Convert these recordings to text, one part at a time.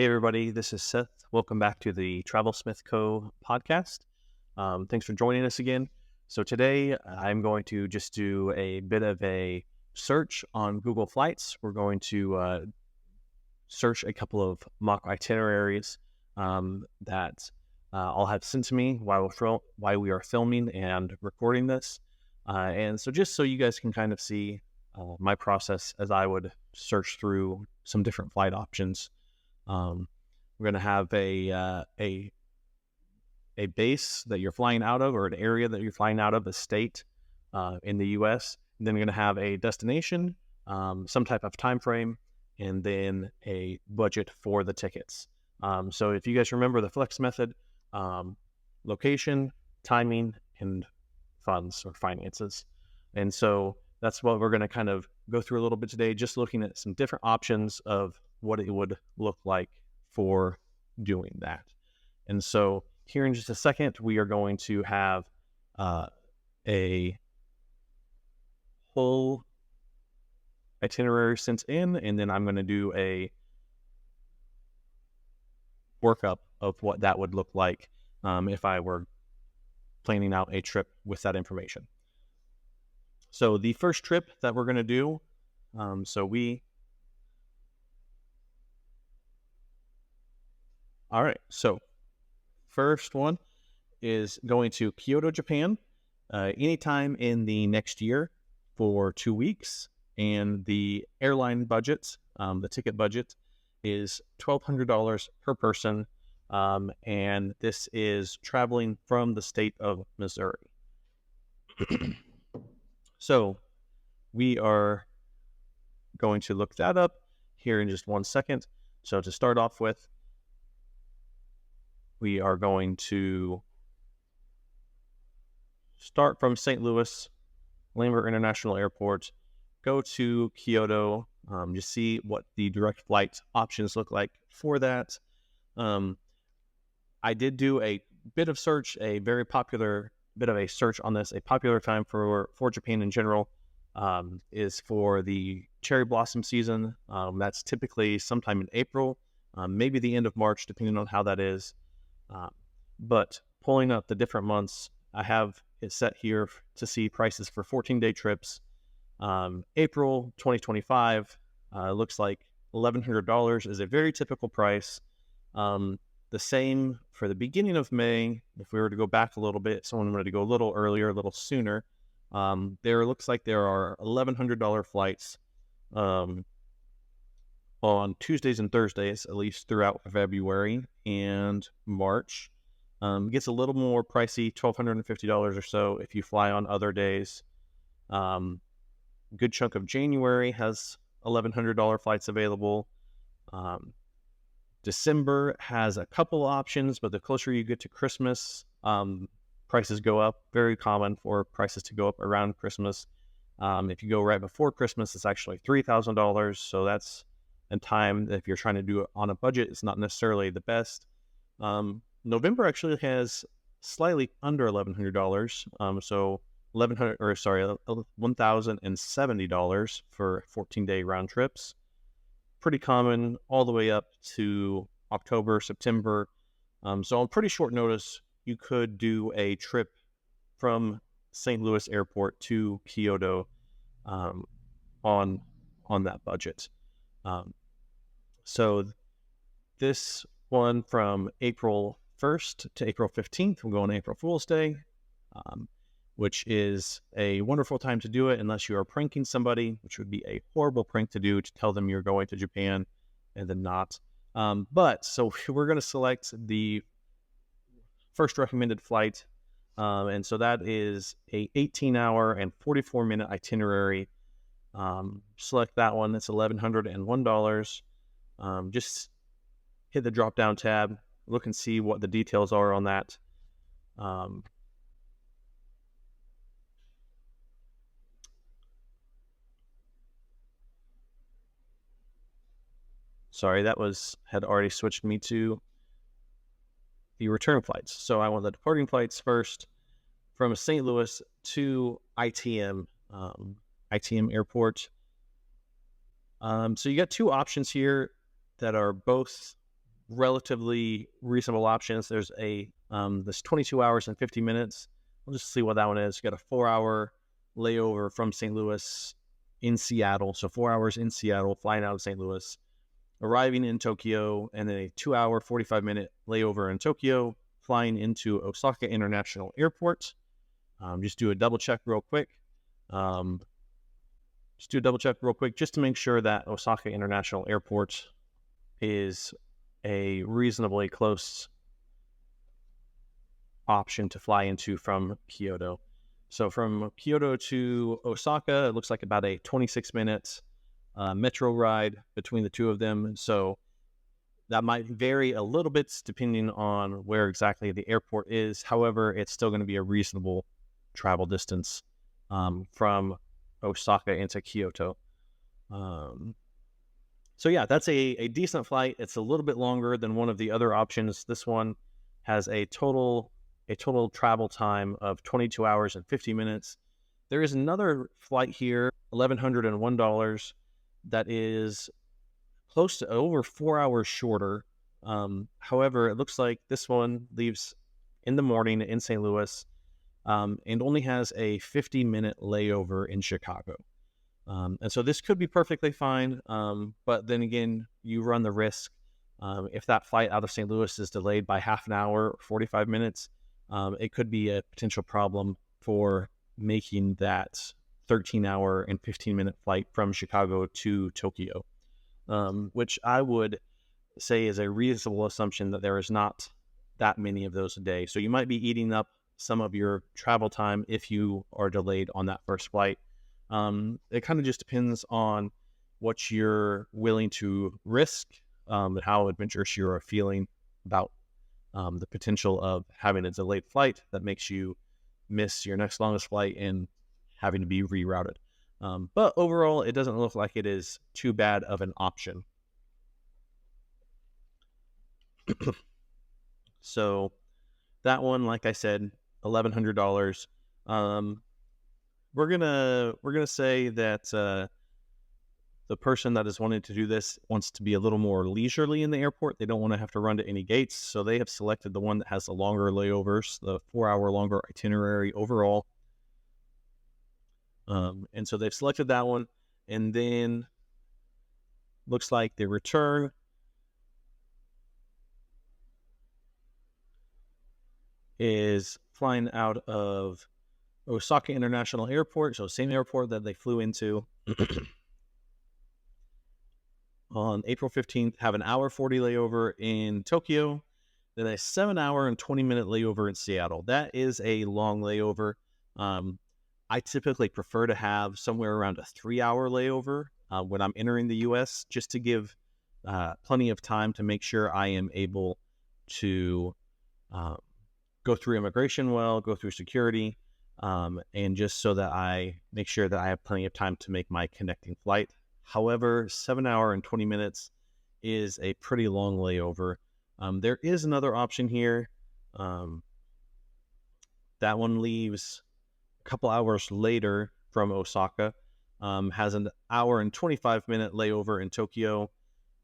Hey, everybody, this is Seth. Welcome back to the Travel Smith Co. podcast. Thanks for joining us again. So, today I'm going to just do a bit of a search on Google Flights. We're going to search a couple of mock itineraries that I'll have sent to me while we are filming and recording this. And so, just so you guys can kind of see my process as I would search through some different flight options. We're going to have a base that you're flying out of, or an area that you're flying out of, a state in the U.S. And then we're going to have a destination, some type of time frame, and then a budget for the tickets. So if you guys remember the flex method, location, timing, and funds or finances. And so that's what we're going to kind of go through a little bit today, just looking at some different options of what it would look like for doing that. And so here in just a second, we are going to have a whole itinerary sent in, and then I'm going to do a workup of what that would look like if I were planning out a trip with that information. So the first trip that we're going to do, all right, so first one is going to Kyoto, Japan, anytime in the next year for 2 weeks. And the airline budget, the ticket budget, is $1,200 per person. And this is traveling from the state of Missouri. So we are going to look that up here in just 1 second. So to start off with, we are going to start from St. Louis, Lambert International Airport, go to Kyoto, just see what the direct flight options look like for that. I did do a bit of search, a very popular bit of a search on this. A popular time for Japan in general is for the cherry blossom season. That's typically sometime in April, maybe the end of March, depending on how that is. But pulling up the different months, I have it set here to see prices for 14-day trips. April 2025 looks like $1,100 is a very typical price. The same for the beginning of May. If we were to go back a little bit, someone wanted to go a little earlier, a little sooner. There looks like there are $1,100 flights on Tuesdays and Thursdays, at least throughout February and March. Gets a little more pricey, $1,250 or so if you fly on other days. Good chunk of January has $1,100 flights available. December has a couple options, but the closer you get to Christmas, prices go up. Very common for prices to go up around Christmas. If you go right before Christmas, it's actually $3,000. So that's a time that if you're trying to do it on a budget, it's not necessarily the best. November actually has slightly under $1,100. So $1,070 for 14-day round trips. Pretty common all the way up to October, September. So on pretty short notice, you could do a trip from St. Louis Airport to Kyoto on that budget. So this one from April 1st to April 15th, we'll go on April Fool's Day, which is a wonderful time to do it unless you are pranking somebody, which would be a horrible prank to do, to tell them you're going to Japan and then not. But so we're going to select the first recommended flight. And so that is a 18-hour and 44-minute itinerary. Select that one. That's $1,101. Just hit the drop-down tab, look and see what the details are on that. Sorry, that had already switched me to the return flights. So I want the departing flights first from St. Louis to ITM Airport. So you got two options here that are both relatively reasonable options. There's this 22 hours and 50 minutes. We'll just see what that one is. You got a 4-hour layover from St. Louis in Seattle. So 4 hours in Seattle, flying out of St. Louis, arriving in Tokyo, and then a 2-hour, 45-minute layover in Tokyo, flying into Osaka International Airport. Just do a double check real quick. Just to make sure that Osaka International Airport is a reasonably close option to fly into from Kyoto. So from Kyoto to Osaka, it looks like about a 26-minute metro ride between the two of them. So that might vary a little bit depending on where exactly the airport is. However, it's still going to be a reasonable travel distance from Osaka into Kyoto. So yeah, that's a decent flight. It's a little bit longer than one of the other options. This one has a total travel time of 22 hours and 50 minutes. There is another flight here, $1,101, that is close to over 4 hours shorter. However, it looks like this one leaves in the morning in St. Louis and only has a 50-minute layover in Chicago. And so this could be perfectly fine, but then again, you run the risk. If that flight out of St. Louis is delayed by half an hour or 45 minutes, it could be a potential problem for making that 13-hour and 15-minute flight from Chicago to Tokyo, which I would say is a reasonable assumption that there is not that many of those a day. So you might be eating up some of your travel time if you are delayed on that first flight. It kind of just depends on what you're willing to risk, and how adventurous you are feeling about the potential of having a delayed flight that makes you miss your next longest flight and having to be rerouted. But overall, it doesn't look like it is too bad of an option. So that one, like I said, $1,100. We're gonna say that the person that is wanting to do this wants to be a little more leisurely in the airport. They don't want to have to run to any gates, so they have selected the one that has the longer layovers, the 4-hour longer itinerary overall. And so they've selected that one, and then looks like the return is flying out of Osaka International Airport, so same airport that they flew into on April 15th, have an hour 40 layover in Tokyo, then a 7-hour and 20-minute layover in Seattle. That is a long layover. I typically prefer to have somewhere around a 3-hour layover when I'm entering the U.S., just to give plenty of time to make sure I am able to go through immigration well, go through security, and just so that I make sure that I have plenty of time to make my connecting flight. However, 7-hour and 20 minutes is a pretty long layover. There is another option here. That one leaves a couple hours later from Osaka, has an hour and 25-minute layover in Tokyo,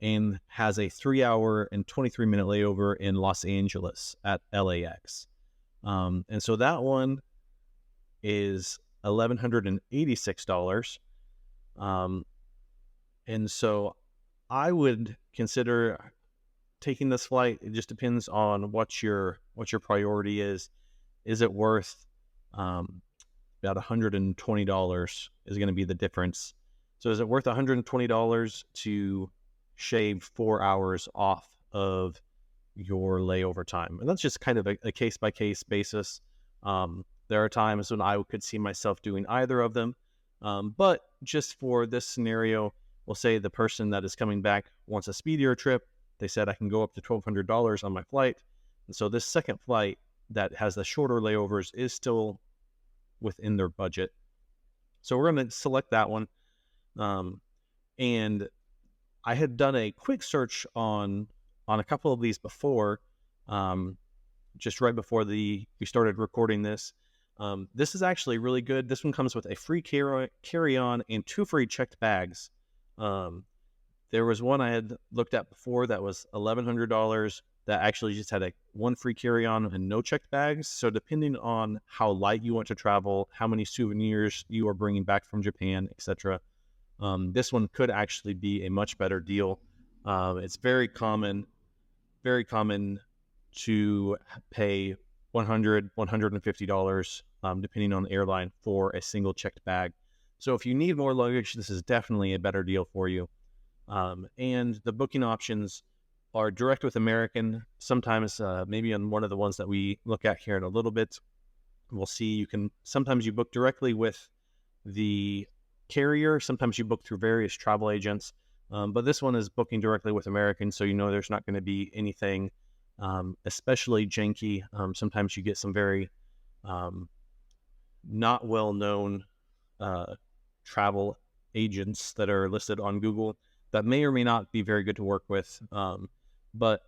and has a 3-hour and 23-minute layover in Los Angeles at LAX. And so that one is $1,186. And so I would consider taking this flight. It just depends on what your priority is. Is it worth about $120 is going to be the difference. So is it worth $120 to shave 4 hours off of your layover time? And that's just kind of a case-by-case basis. There are times when I could see myself doing either of them. But just for this scenario, we'll say the person that is coming back wants a speedier trip. They said I can go up to $1,200 on my flight. And so this second flight that has the shorter layovers is still within their budget. So we're going to select that one. And I had done a quick search on a couple of these before, just right before we started recording this. This is actually really good. This one comes with a free carry-on and 2 free checked bags. There was one I had looked at before that was $1,100 that actually just had one free carry-on and no checked bags. So depending on how light you want to travel, how many souvenirs you are bringing back from Japan, etc., this one could actually be a much better deal. It's very common to pay $100, $150, depending on the airline, for a single checked bag. So if you need more luggage, this is definitely a better deal for you. And the booking options are direct with American. Sometimes, maybe on one of the ones that we look at here in a little bit, we'll see sometimes you book directly with the carrier. Sometimes you book through various travel agents. But this one is booking directly with American, so there's not going to be anything especially janky. Sometimes you get some very not well-known travel agents that are listed on Google that may or may not be very good to work with, but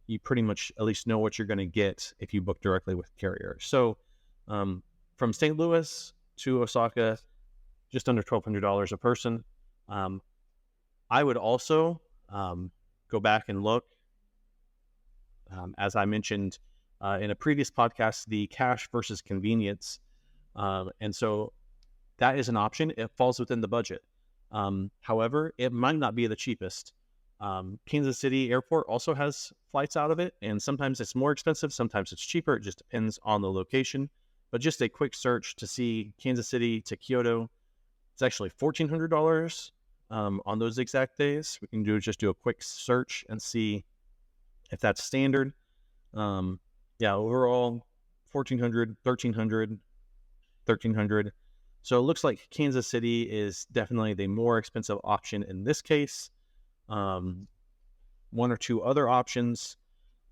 you pretty much at least know what you're going to get if you book directly with carrier. So from St. Louis to Osaka, just under $1,200 a person. I would also go back and look, as I mentioned in a previous podcast, the cash versus convenience. And so that is an option. It falls within the budget. However, it might not be the cheapest. Kansas City Airport also has flights out of it, and sometimes it's more expensive, sometimes it's cheaper. It just depends on the location. But just a quick search to see Kansas City to Kyoto, it's actually $1,400 on those exact days. We can just do a quick search and see if that's standard. Overall, $1,400, $1,300. So it looks like Kansas City is definitely the more expensive option in this case. One or two other options.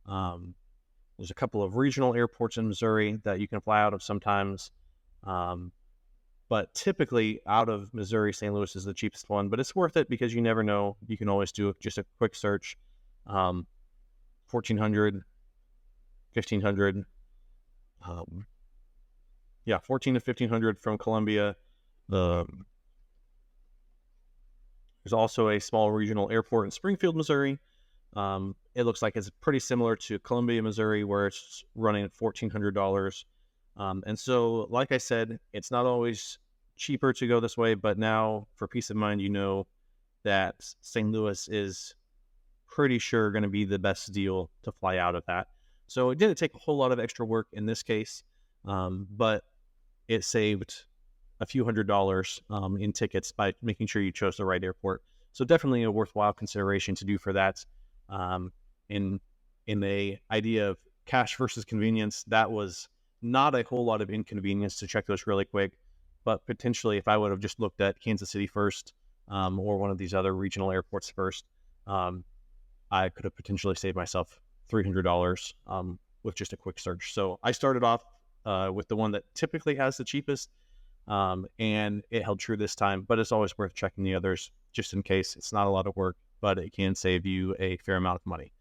There's a couple of regional airports in Missouri that you can fly out of sometimes. But typically out of Missouri, St. Louis is the cheapest one, but it's worth it because you never know. You can always do just a quick search. $1,400, $1,500. $1,400 to $1,500 from Columbia. There's also a small regional airport in Springfield, Missouri. It looks like it's pretty similar to Columbia, Missouri, where it's running at $1,400. And so, like I said, it's not always cheaper to go this way, but now for peace of mind, you know that St. Louis is pretty sure going to be the best deal to fly out of that. So it didn't take a whole lot of extra work in this case, but it saved a few $100s in tickets by making sure you chose the right airport. So definitely a worthwhile consideration to do for that. In the idea of cash versus convenience, that was not a whole lot of inconvenience to check those really quick, but potentially if I would have just looked at Kansas City first, or one of these other regional airports first, I could have potentially saved myself $300 with just a quick search. So I started off with the one that typically has the cheapest, and it held true this time, but it's always worth checking the others just in case. It's not a lot of work, but it can save you a fair amount of money.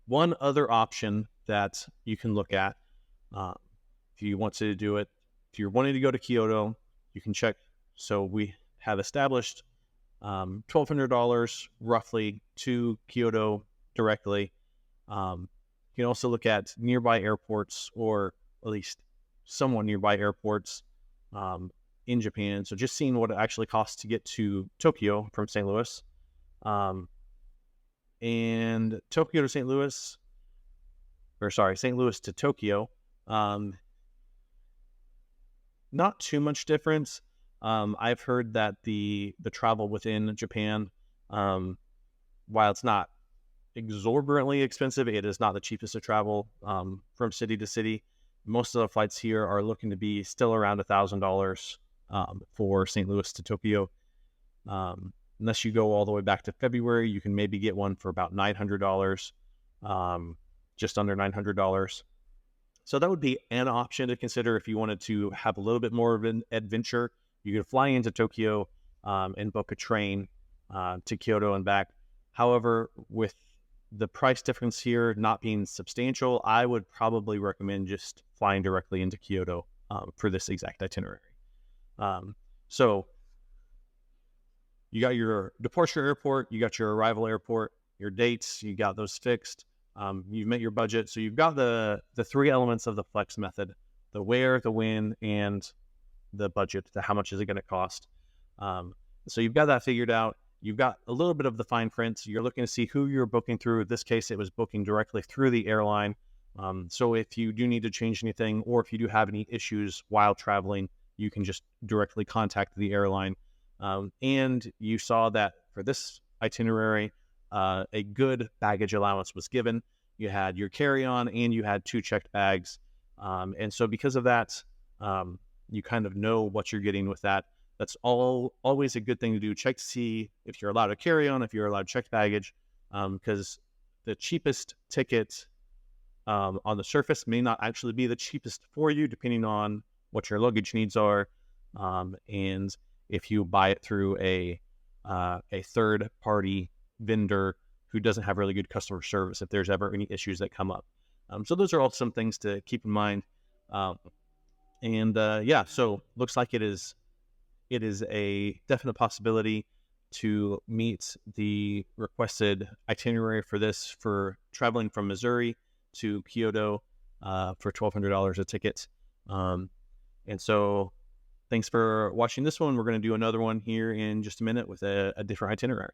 One other option that you can look at, if you want to do it, if you're wanting to go to Kyoto, you can check. So we have established $1,200 roughly to Kyoto directly. You can also look at nearby airports, or at least somewhat nearby airports in Japan. So just seeing what it actually costs to get to Tokyo from St. Louis. And Tokyo to St. Louis, St. Louis to Tokyo, not too much difference. I've heard that the travel within Japan, while it's not exorbitantly expensive, it is not the cheapest to travel from city to city. Most of the flights here are looking to be still around $1,000 for St. Louis to Tokyo. Unless you go all the way back to February, you can maybe get one for about $900, just under $900. So that would be an option to consider if you wanted to have a little bit more of an adventure. You could fly into Tokyo and book a train to Kyoto and back. However, with the price difference here not being substantial, I would probably recommend just flying directly into Kyoto for this exact itinerary. So you got your departure airport, you got your arrival airport, your dates, you got those fixed. You've met your budget. So you've got the three elements of the flex method: the where, the when, and the budget. How much is it going to cost? So you've got that figured out. You've got a little bit of the fine print. You're looking to see who you're booking through. In this case, it was booking directly through the airline. So if you do need to change anything, or if you do have any issues while traveling, you can just directly contact the airline. And you saw that for this itinerary, a good baggage allowance was given. You had your carry-on and you had 2 checked bags. And so because of that, you kind of know what you're getting with that. That's always a good thing to do. Check to see if you're allowed to carry on, if you're allowed checked baggage, because the cheapest ticket on the surface may not actually be the cheapest for you, depending on what your luggage needs are. And if you buy it through a third party vendor who doesn't have really good customer service, if there's ever any issues that come up. So those are all some things to keep in mind. Yeah, so looks like it is a definite possibility to meet the requested itinerary for this, for traveling from Missouri to Kyoto for $1,200 a ticket. And so thanks for watching this one. We're going to do another one here in just a minute with a different itinerary.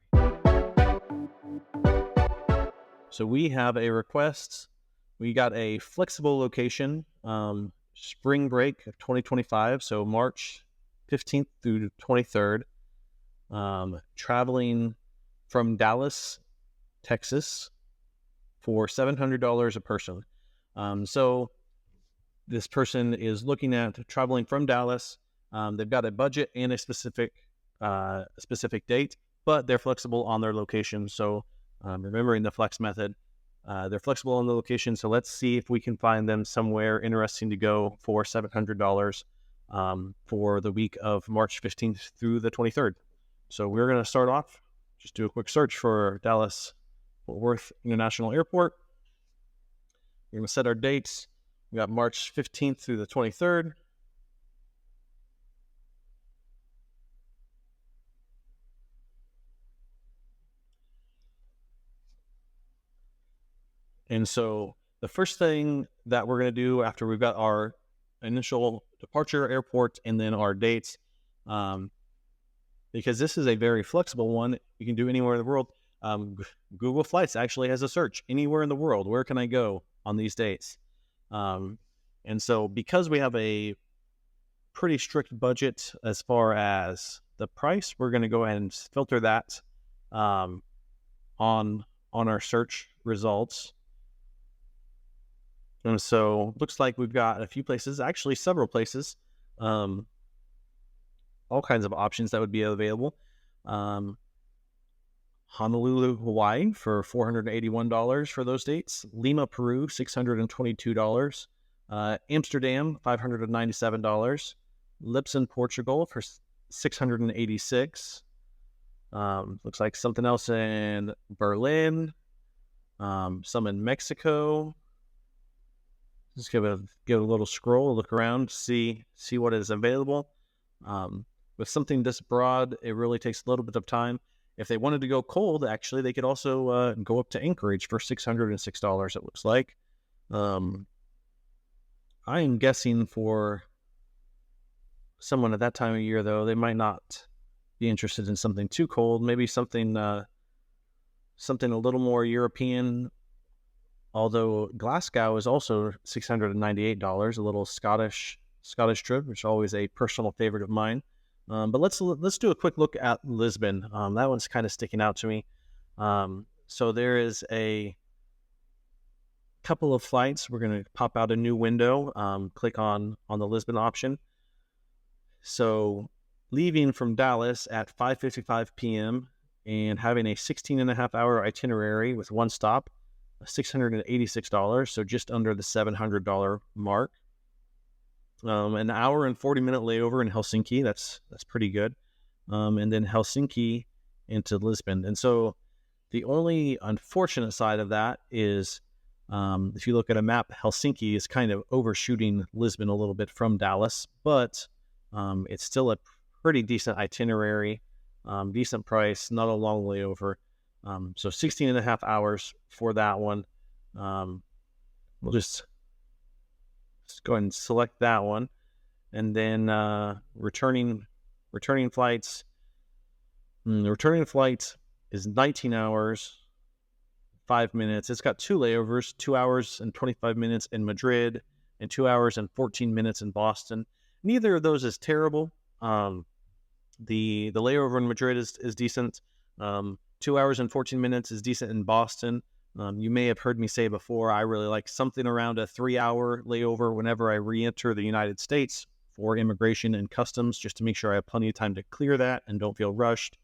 So we have a request. We got a flexible location, spring break of 2025. So March 15th through 23rd, traveling from Dallas, Texas for $700 a person. So this person is looking at traveling from Dallas. They've got a budget and a specific date, but they're flexible on their location. So remembering the flex method, they're flexible on the location. So let's see if we can find them somewhere interesting to go for $700 for the week of March 15th through the 23rd. So we're going to start off, just do a quick search for Dallas Fort Worth International Airport. We're going to set our dates. We got March 15th through the 23rd. And so the first thing that we're going to do after we've got our initial departure airport and then our dates, because this is a very flexible one, you can do anywhere in the world. Google Flights actually has a search, anywhere in the world, where can I go on these dates? And so because we have a pretty strict budget as far as the price, we're going to go ahead and filter that on our search results. And so looks like we've got a few places, actually several places, all kinds of options that would be available. Honolulu, Hawaii for $481 for those dates. Lima, Peru, $622. Amsterdam, $597. Lisbon, Portugal for $686. Looks like something else in Berlin. Some in Mexico. Just give a little scroll, look around, see what is available. With something this broad, it really takes a little bit of time. If they wanted to go cold, actually, they could also go up to Anchorage for $606, it looks like. I am guessing for someone at that time of year, though, they might not be interested in something too cold. Maybe something a little more European. Although Glasgow is also $698, a little Scottish trip, which is always a personal favorite of mine. But let's do a quick look at Lisbon. That one's kind of sticking out to me. So there is a couple of flights. We're going to pop out a new window, click on the Lisbon option. So leaving from Dallas at 5:55 p.m. and having a 16.5-hour itinerary with one stop, $686, so just under the $700 mark. An hour and 40-minute layover in Helsinki. That's pretty good. And then Helsinki into Lisbon. And so the only unfortunate side of that is, if you look at a map, Helsinki is kind of overshooting Lisbon a little bit from Dallas, but it's still a pretty decent itinerary. decent price, not a long layover. So 16 and a half hours for that one. We'll just go ahead and select that one. And then returning flights. The returning flight is 19 hours, 5 minutes. It's got 2 layovers, 2 hours and 25 minutes in Madrid and 2 hours and 14 minutes in Boston. Neither of those is terrible. The layover in Madrid is decent. 2 hours and 14 minutes is decent in Boston. You may have heard me say before, I really like something around a 3-hour layover whenever I re-enter the United States for immigration and customs, just to make sure I have plenty of time to clear that and don't feel rushed.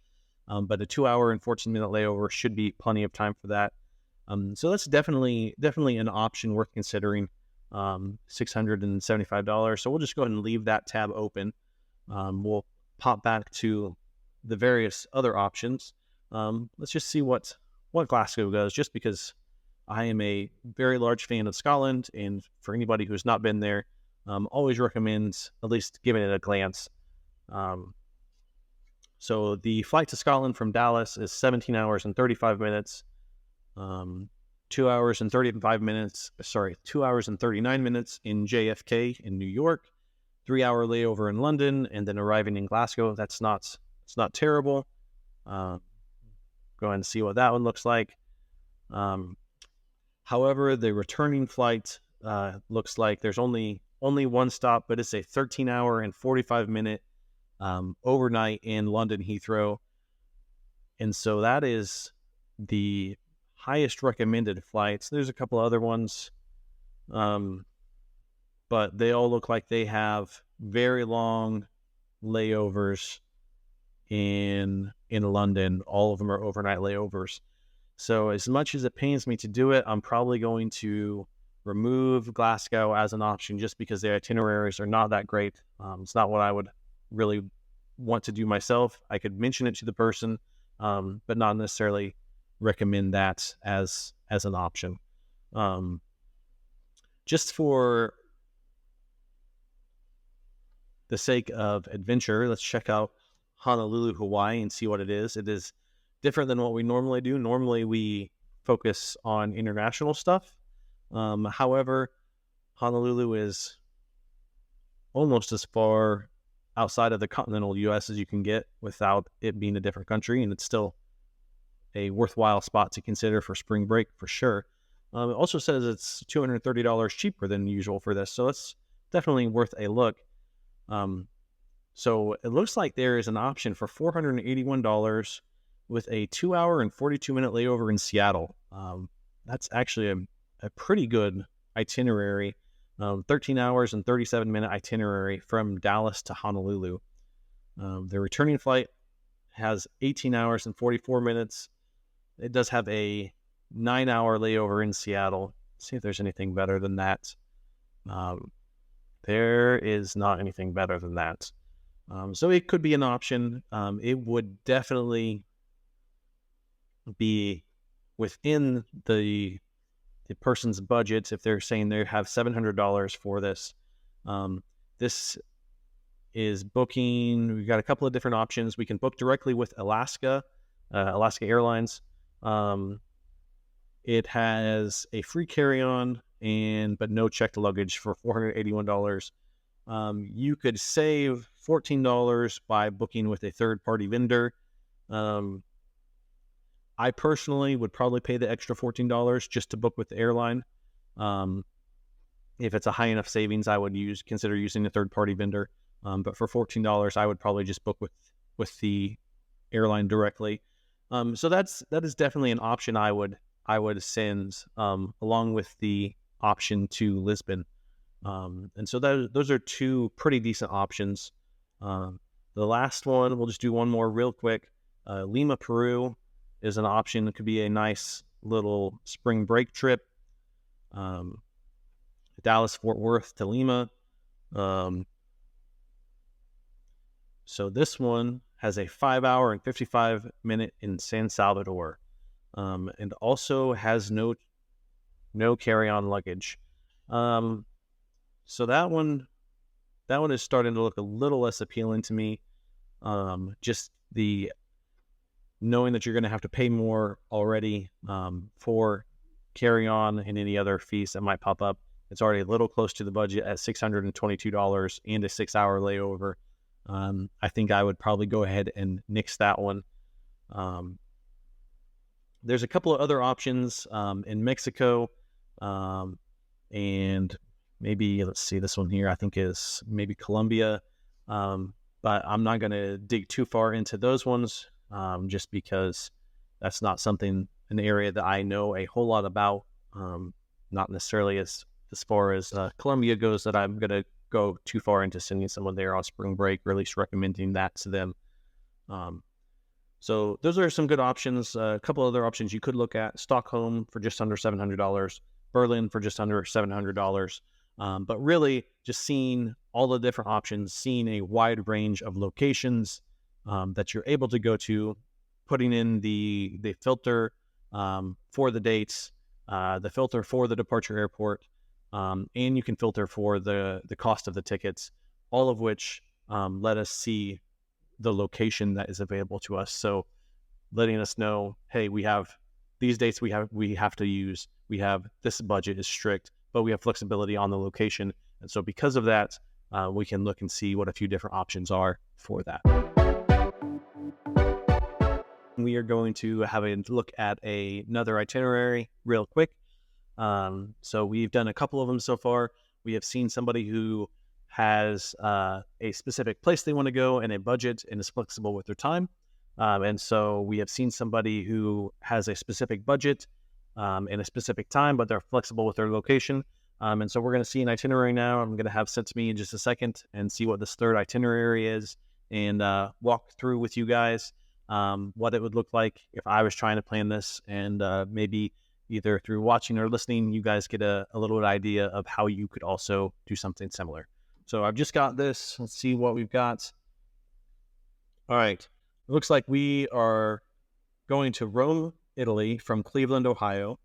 But a 2-hour and 14-minute layover should be plenty of time for that. So that's definitely an option worth considering. $675. So we'll just go ahead and leave that tab open. We'll pop back to the various other options. Let's just see what Glasgow does, just because I am a very large fan of Scotland, and for anybody who's not been there, always recommend at least giving it a glance. So the flight to Scotland from Dallas is 17 hours and 35 minutes. 2 hours and 35 minutes, 2 hours and 39 minutes in JFK in New York, 3-hour layover in London, and then arriving in Glasgow. It's not terrible. Go ahead and see what that one looks like. However, the returning flight looks like there's only one stop, but it's a 13-hour and 45-minute overnight in London Heathrow. And so that is the highest recommended flights. There's a couple other ones, but they all look like they have very long layovers in London. All of them are overnight layovers. So as much as it pains me to do it, I'm probably going to remove Glasgow as an option, just because the itineraries are not that great. It's not what I would really want to do myself. I could mention it to the person, but not necessarily recommend that as an option. Just for the sake of adventure, let's check out Honolulu, Hawaii, and see what it is. It is different than what we normally do. Normally we focus on international stuff. However, Honolulu is almost as far outside of the continental U.S. as you can get without it being a different country, and it's still a worthwhile spot to consider for spring break for sure. It also says it's $230 cheaper than usual for this, so it's definitely worth a look. So it looks like there is an option for $481 with a 2-hour and 42-minute layover in Seattle. That's actually a pretty good itinerary. 13 hours and 37-minute itinerary from Dallas to Honolulu. The returning flight has 18 hours and 44 minutes. It does have a 9-hour layover in Seattle. Let's see if there's anything better than that. There is not anything better than that. So it could be an option. It would definitely be within the person's budget if they're saying they have $700 for this. This is booking. We've got a couple of different options. We can book directly with Alaska Airlines. It has a free carry-on but no checked luggage for $481. You could save $14 by booking with a third-party vendor. I personally would probably pay the extra $14 just to book with the airline. If it's a high enough savings, I would consider using a third-party vendor. But for $14, I would probably just book with the airline directly. So that is definitely an option I would send along with the option to Lisbon. And so those are two pretty decent options. The last one, we'll just do one more real quick. Lima, Peru is an option. It could be a nice little spring break trip. Dallas, Fort Worth to Lima. So this one has a 5-hour and 55-minute in San Salvador, and also has no carry-on luggage. So that one is starting to look a little less appealing to me. Just the knowing that you're going to have to pay more already for carry-on and any other fees that might pop up. It's already a little close to the budget at $622 and a 6-hour layover. I think I would probably go ahead and nix that one. There's a couple of other options in Mexico, and maybe, let's see, this one here I think is maybe Colombia, but I'm not going to dig too far into those ones just because that's not an area that I know a whole lot about, not necessarily as far as Colombia goes, that I'm going to go too far into sending someone there on spring break, or at least recommending that to them. So those are some good options. A couple other options you could look at: Stockholm for just under $700, Berlin for just under $700. But really just seeing all the different options, seeing a wide range of locations that you're able to go to, putting in the filter for the dates, the filter for the departure airport, and you can filter for the cost of the tickets, all of which let us see the location that is available to us. So letting us know, hey, we have these dates we have to use, we have this budget is strict, but we have flexibility on the location. And so because of that, we can look and see what a few different options are for that. We are going to have a look at another itinerary real quick. So we've done a couple of them so far. We have seen somebody who has a specific place they want to go and a budget and is flexible with their time. And so we have seen somebody who has a specific budget and a specific time, but they're flexible with their location. And so we're going to see an itinerary now. I'm going to have sent to me in just a second and see what this third itinerary is, and walk through with you guys what it would look like if I was trying to plan this, and maybe either through watching or listening, you guys get a little bit idea of how you could also do something similar. So I've just got this. Let's see what we've got. All right. It looks like we are going to Rome, Italy from Cleveland, Ohio,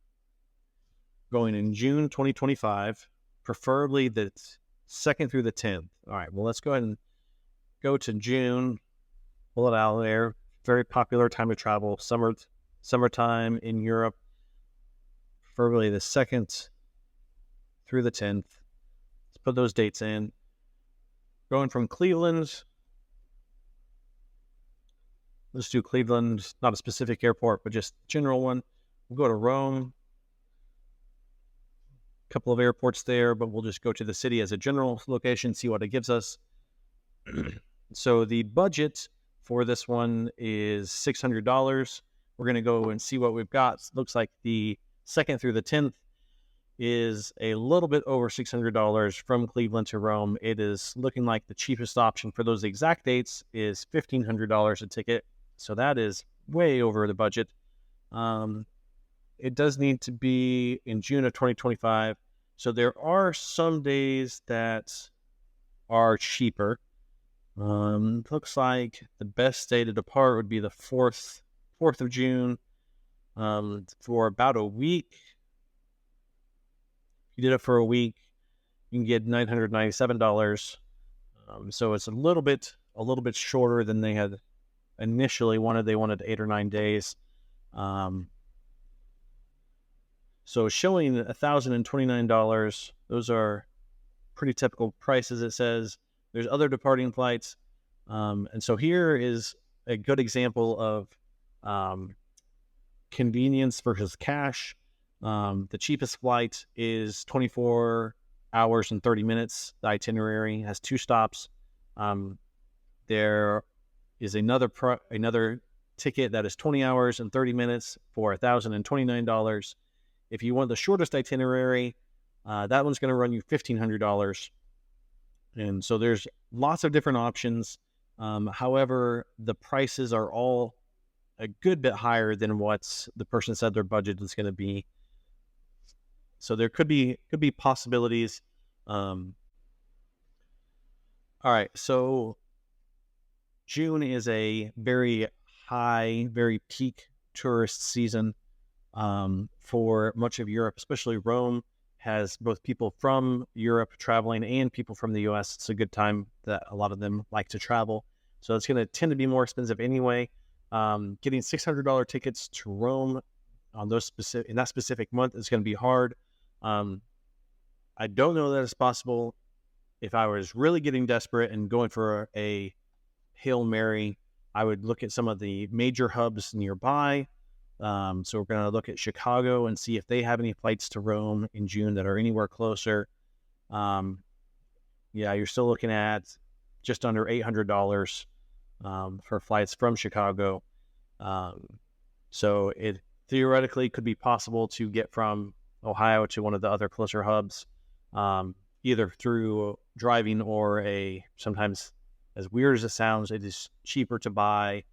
going in June 2025, preferably the 2nd through the 10th. All right. Well, let's go ahead and go to June. Pull it out there. Very popular time to travel. Summertime in Europe, preferably the 2nd through the 10th. Let's put those dates in. Going from Cleveland, let's do Cleveland, not a specific airport, but just general one. We'll go to Rome. A couple of airports there, but we'll just go to the city as a general location, see what it gives us. So the budget for this one is $600. We're going to go and see what we've got. Looks like the 2nd through the 10th is a little bit over $600 from Cleveland to Rome. It is looking like the cheapest option for those exact dates is $1,500 a ticket. So that is way over the budget. It does need to be in June of 2025. So there are some days that are cheaper. Looks like the best day to depart would be the 4th of June, for about a week. If you did it for a week, you can get $997. So it's a little bit shorter than they had initially wanted. They wanted 8 or 9 days. So showing $1,029, those are pretty typical prices, it says. There's other departing flights. And so here is a good example of convenience versus cash. The cheapest flight is 24 hours and 30 minutes. The itinerary has 2 stops. There is another ticket that is 20 hours and 30 minutes for $1,029. If you want the shortest itinerary, that one's going to run you $1,500. And so there's lots of different options. However, the prices are all a good bit higher than what the person said their budget is going to be. So there could be possibilities. All right. So June is a very high, very peak tourist season for much of Europe, especially Rome has both people from Europe traveling and people from the US. It's a good time that a lot of them like to travel. So it's going to tend to be more expensive anyway. Getting $600 tickets to Rome on in that specific month is going to be hard. I don't know that it's possible. If I was really getting desperate and going for a Hail Mary, I would look at some of the major hubs nearby. So we're going to look at Chicago and see if they have any flights to Rome in June that are anywhere closer. You're still looking at just under $800 for flights from Chicago. So it theoretically could be possible to get from Ohio to one of the other closer hubs, either through driving or sometimes, as weird as it sounds, it is cheaper to buy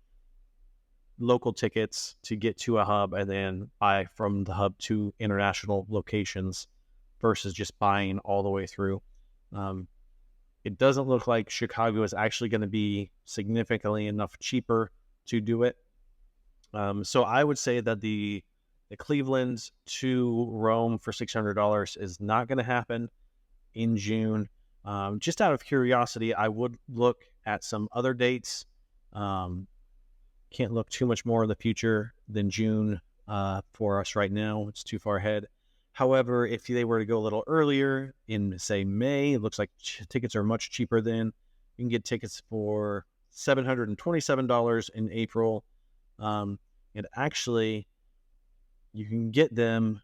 local tickets to get to a hub and then buy from the hub to international locations versus just buying all the way through. It doesn't look like Chicago is actually going to be significantly enough cheaper to do it. So I would say that the Cleveland to Rome for $600 is not going to happen in June. Just out of curiosity, I would look at some other dates. Can't look too much more in the future than June for us right now. It's too far ahead. However, if they were to go a little earlier in, say, May, it looks like tickets are much cheaper then. You can get tickets for $727 in April. And actually, you can get them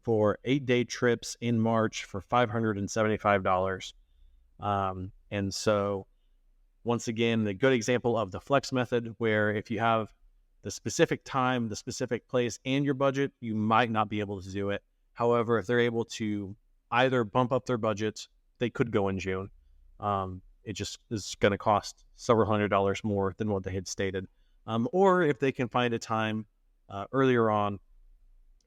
for 8-day trips in March for $575. And so, once again, the good example of the flex method, where if you have the specific time, the specific place, and your budget, you might not be able to do it. However, if they're able to either bump up their budgets, they could go in June. It just is going to cost several $100s more than what they had stated. Or if they can find a time earlier on,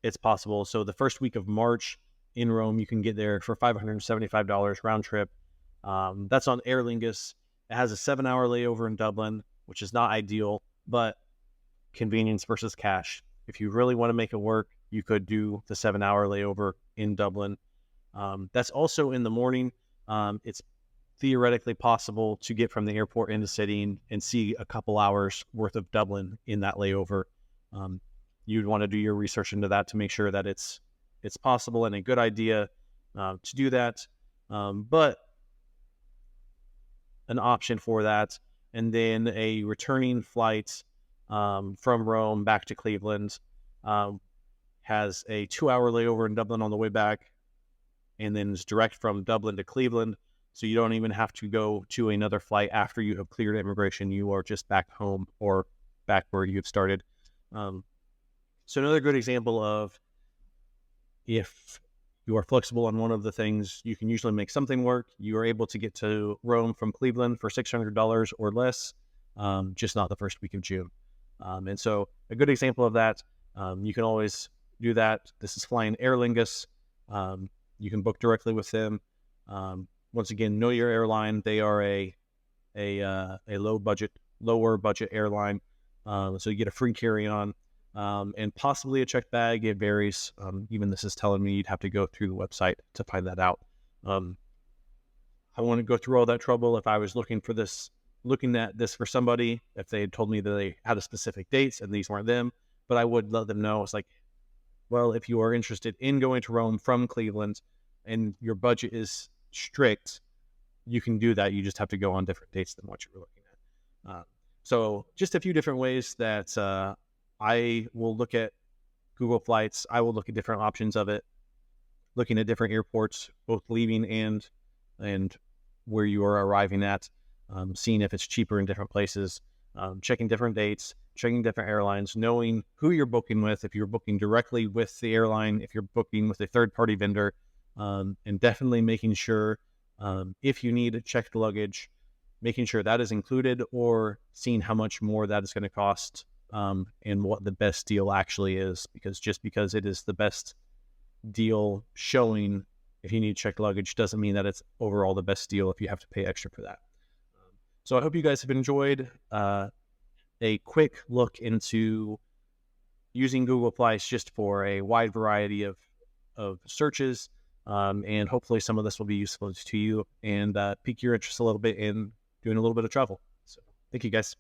it's possible. So the first week of March in Rome, you can get there for $575 round trip. That's on Aer Lingus. It has a 7-hour layover in Dublin, which is not ideal, but convenience versus cash. If you really want to make it work, you could do the 7-hour layover in Dublin. That's also in the morning. It's theoretically possible to get from the airport into city and see a couple hours worth of Dublin in that layover. You'd want to do your research into that to make sure that it's possible and a good idea to do that. But an option for that, and then a returning flight from Rome back to Cleveland has a 2-hour layover in Dublin on the way back, and then is direct from Dublin to Cleveland. So you don't even have to go to another flight after you have cleared immigration. You are just back home or back where you've started. So another good example of, if you are flexible on one of the things, you can usually make something work. You are able to get to Rome from Cleveland for $600 or less, just not the first week of June. And so a good example of that, you can always do that. This is flying Aer Lingus. You can book directly with them. Once again, know your airline. They are a lower budget airline. So you get a free carry-on. And possibly a checked bag. It varies. Even this is telling me you'd have to go through the website to find that out. I wouldn't go through all that trouble if I was looking at this for somebody, if they had told me that they had a specific dates and these weren't them. But I would let them know, it's like, well, if you are interested in going to Rome from Cleveland and your budget is strict, you can do that. You just have to go on different dates than what you were looking at. So just a few different ways that I will look at Google Flights. I will look at different options of it, looking at different airports, both leaving and where you are arriving at, seeing if it's cheaper in different places, checking different dates, checking different airlines, knowing who you're booking with, if you're booking directly with the airline, if you're booking with a third-party vendor, and definitely making sure if you need checked luggage, making sure that is included, or seeing how much more that is going to cost. And what the best deal actually is, because just because it is the best deal showing, if you need checked luggage, doesn't mean that it's overall the best deal if you have to pay extra for that. So I hope you guys have enjoyed a quick look into using Google Flights just for a wide variety of searches, and hopefully some of this will be useful to you and pique your interest a little bit in doing a little bit of travel. So thank you guys.